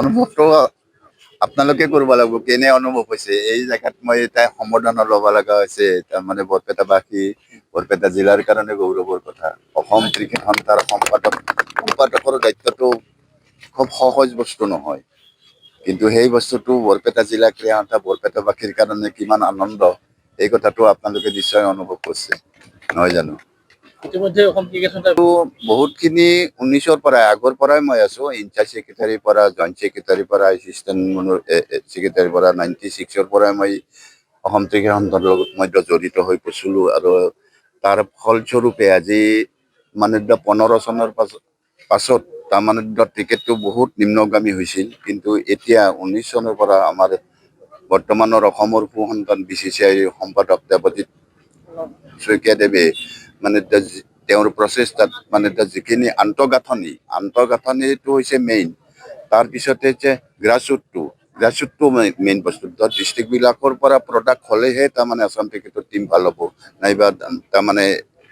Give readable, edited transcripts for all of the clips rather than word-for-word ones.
অনুভৱটো আপোনালোকে কৰিব লাগিব কেনে অনুভৱ হৈছে এই জেগাত মই এতিয়া সম্বোধন ল'ব লগা হৈছে তাৰমানে বৰপেটাবাসী বৰপেটা জিলাৰ কাৰণে গৌৰৱৰ কথা অসম ক্ৰিকেট সন্থাৰ সম্পাদকৰ দায়িত্বটো খুব সহজ বস্তু নহয় কিন্তু সেই বস্তুটো বৰপেটা জিলা ক্ৰীড়া সন্থা বৰপেটাবাসীৰ কাৰণে কিমান আনন্দ এই কথাটো আপোনালোকে নিশ্চয় অনুভৱ কৰিছে নহয় জানো ইতিমধ্যে অসম ক্ৰিকেট সন্থাই বহুতখিনি 19ৰ পৰাই আগৰ পৰাই মই আছো ইনচাৰ্জ ছেক্ৰেটাৰীৰ পৰা জইণ্ট ছেক্ৰেটাৰীৰ পৰা এছিষ্টেণ্ট ছেক্ৰেটাৰীৰ পৰা 96ৰ পৰাই মই অসম ক্ৰিকেট সন্থাৰ লগত মই জড়িত হৈ পৰিছিলোঁ আৰু তাৰ ফলস্বৰূপে আজি মানে 15 চনৰ পাছত তাৰমানে ক্ৰিকেটটো বহুত নিম্নগামী হৈছিল কিন্তু এতিয়া 19 চনৰ পৰা আমাৰ বৰ্তমানৰ অসমৰ সু-সন্তান BCCI সম্পাদক দেৱজিৎ শইকীয়াদেৱে মানে তেওঁৰ প্ৰচেষ্টাত মানে যিখিনি আন্তঃগাঁথনিটো হৈছে মেইন তাৰপিছতে যে গ্ৰাছৰুটটো মেইন বস্তু ডিষ্ট্ৰিক্টবিলাকৰ পৰা প্ৰডাক্ট হ'লেহে তাৰমানে আসাম ক্ৰিকেটৰ টীম ভাল হ'ব নাইবা তাৰমানে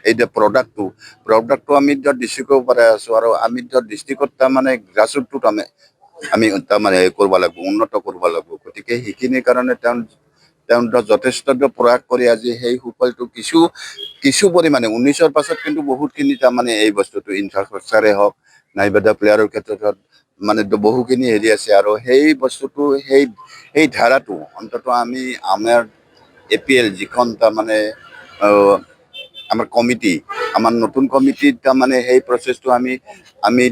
এই যে প্ৰডাক্টটো আমি ডিষ্ট্ৰিক্টৰ পৰাই আছোঁ আৰু আমি ডিষ্ট্ৰিক্টত তাৰমানে গ্ৰাছৰুটটো আমি তাৰমানে কৰিব লাগিব উন্নত কৰিব লাগিব গতিকে সেইখিনিৰ কাৰণে তেওঁ যথেষ্ট প্ৰয়াস কৰি আজি সেই সুফলটো কিছু পৰিমাণে 19ৰ পাছত কিন্তু বহুতখিনি তাৰমানে এই বস্তুটো ইনফ্ৰাষ্ট্ৰাকচাৰে হওক নাইবা প্লেয়াৰৰ ক্ষেত্ৰত মানে বহুখিনি হেৰি আছে আৰু সেই বস্তুটো সেই ধাৰাটো অন্ততঃ আমি আমাৰ APL যিখন তাৰমানে আমাৰ কমিটি আমাৰ নতুন কমিটিত তাৰমানে সেই প্ৰচেছটো আমি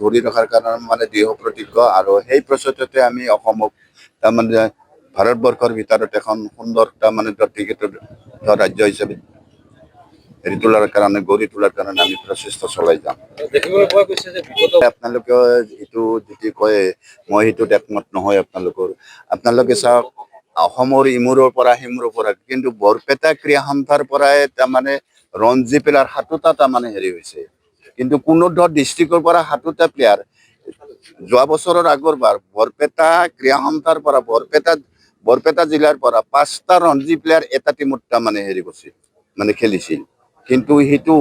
ধৰি ৰখাৰ কাৰণে মানে দৃঢ় প্ৰতিজ্ঞ আৰু সেই প্ৰচেছতে আমি অসমক তাৰমানে ভাৰতবৰ্ষৰ ভিতৰত এখন সুন্দৰ তাৰমানে ক্ৰিকেটৰ ৰাজ্য হিচাপে গঢ়ি তোলাৰ কাৰণে আমি প্ৰচেষ্টা চলাই যাম দেখিবলৈ পোৱা গৈছে যে বিগত আপোনালোকে যিটো কয় মই সেইটোত একমত নহয় আপোনালোকে চাওক অসমৰ ইমূৰৰ পৰা সিমূৰৰ পৰা কিন্তু বৰপেটা ক্ৰীড়া সন্থাৰ পৰাই তাৰমানে ৰঞ্জী প্লেয়াৰ 7টা তাৰমানে হেৰি হৈছে কিন্তু কোনো ডিষ্ট্ৰিক্টৰ পৰা 7টা প্লেয়াৰ যোৱা বছৰৰ আগৰবাৰ বৰপেটা ক্ৰীড়া সন্থাৰ পৰা বৰপেটা জিলাৰ পৰা 5টা ৰঞ্জী প্লেয়াৰ এটা টিমত তাৰমানে হেৰি কৰিছিল মানে খেলিছিল কিন্তু সেইটো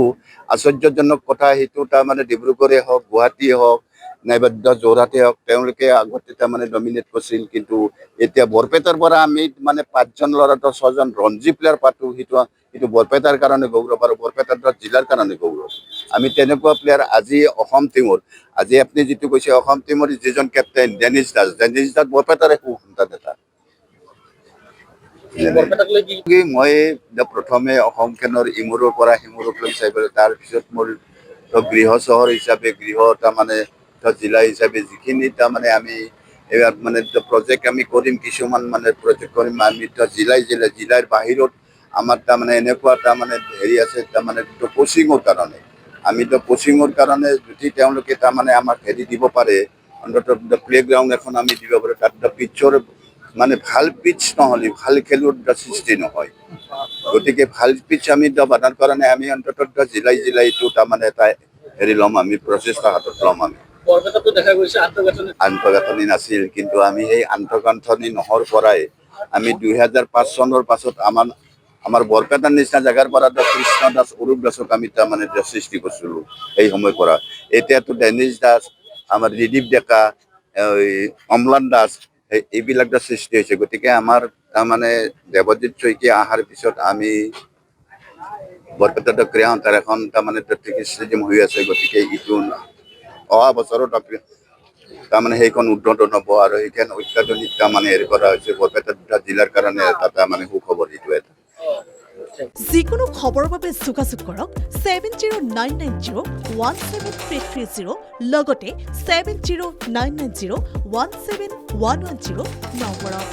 আশ্চৰ্যজনক কথা সেইটো তাৰমানে ডিব্ৰুগড়ে হওক গুৱাহাটীয়ে হওক নাইবা যোৰহাটে হওক তেওঁলোকে আগতে তাৰমানে ডমিনেট কৰিছিল কিন্তু এতিয়া বৰপেটাৰ পৰা আমি মানে 5জন ল'ৰাটো 6জন ৰঞ্জী প্লেয়াৰ পাতো সেইটো বৰপেটাৰ কাৰণে গৌৰৱ আৰু বৰপেটাৰ জিলাৰ কাৰণে গৌৰৱ আমি তেনেকুৱা প্লেয়াৰ আজি অসম টিমৰ আজি আপুনি যিটো কৈছে অসম টিমৰ যিজন কেপ্টেইন ডেনিছ দাস বৰপেটাৰে সু-সন্তান এটা মই প্ৰথমে অসমখনৰ ইমূৰৰ পৰা সিমূৰলৈ চাই পেলাই তাৰপিছত মোৰ গৃহ চহৰ হিচাপে তাৰমানে জিলা হিচাপে যিখিনি তাৰমানে আমি এইবাৰ মানে প্ৰজেক্ট আমি কৰিম কিছুমান মানে প্ৰজেক্ট কৰিম আমি জিলাৰ বাহিৰত আমাৰ তাৰমানে এনেকুৱা তাৰমানে হেৰি আছে তাৰমানে কোচিঙৰ কাৰণে আমি কোচিঙৰ কাৰণে যদি তেওঁলোকে তাৰমানে আমাক হেৰি দিব পাৰে অন্ততঃ প্লেগ্ৰাউণ্ড এখন আমি দিব পাৰোঁ তাত পিটছৰ মানে ভাল পিটছ নহ'লে ভাল খেলুৱৈৰ সৃষ্টি নহয় গতিকে ভাল পিটছ আমি বনাৰ কাৰণে আমি অন্ততঃ জিলাই এইটো তাৰমানে এটা হেৰি ল'ম আমি প্ৰচেষ্টা হাতত ল'ম আমি বৰপেটাতো দেখা গৈছে আন্তঃগাঁথনি নাছিল কিন্তু আমি সেই আন্তঃগাঁথনি নোহোৱাৰ পৰাই আমি 2005 চনৰ পাছত আমাৰ বৰপেটাৰ নিচিনা জেগাৰ পৰা কৃষ্ণ দাস অৰূপ দাসক আমি তাৰমানে সৃষ্টি কৰিছিলোঁ সেই সময়ৰ পৰা এতিয়াতো ডেনিছ দাস আমাৰ ৰিদীপ ডেকা অম্লান দাস এইবিলাক সৃষ্টি হৈছে গতিকে আমাৰ তাৰমানে দেৱজিৎ শইকীয়া অহাৰ পিছত আমি বৰপেটা ক্ৰীড়া সন্থাৰ এখন তাৰমানে ষ্টেডিয়াম হৈ আছে গতিকে ইটো অহা বছৰত তাৰমানে সেইখন উদ্বোধন হ'ব আৰু সেইখন অত্যাধুনিক তাৰমানে হেৰি কৰা হৈছে বৰপেটা জিলাৰ কাৰণে এটা তাৰমানে সুখবৰ এইটো এটা যিকোনো খবৰৰ বাবে যোগাযোগ কৰক 7099017330 লগতে 7099017110 নম্বৰত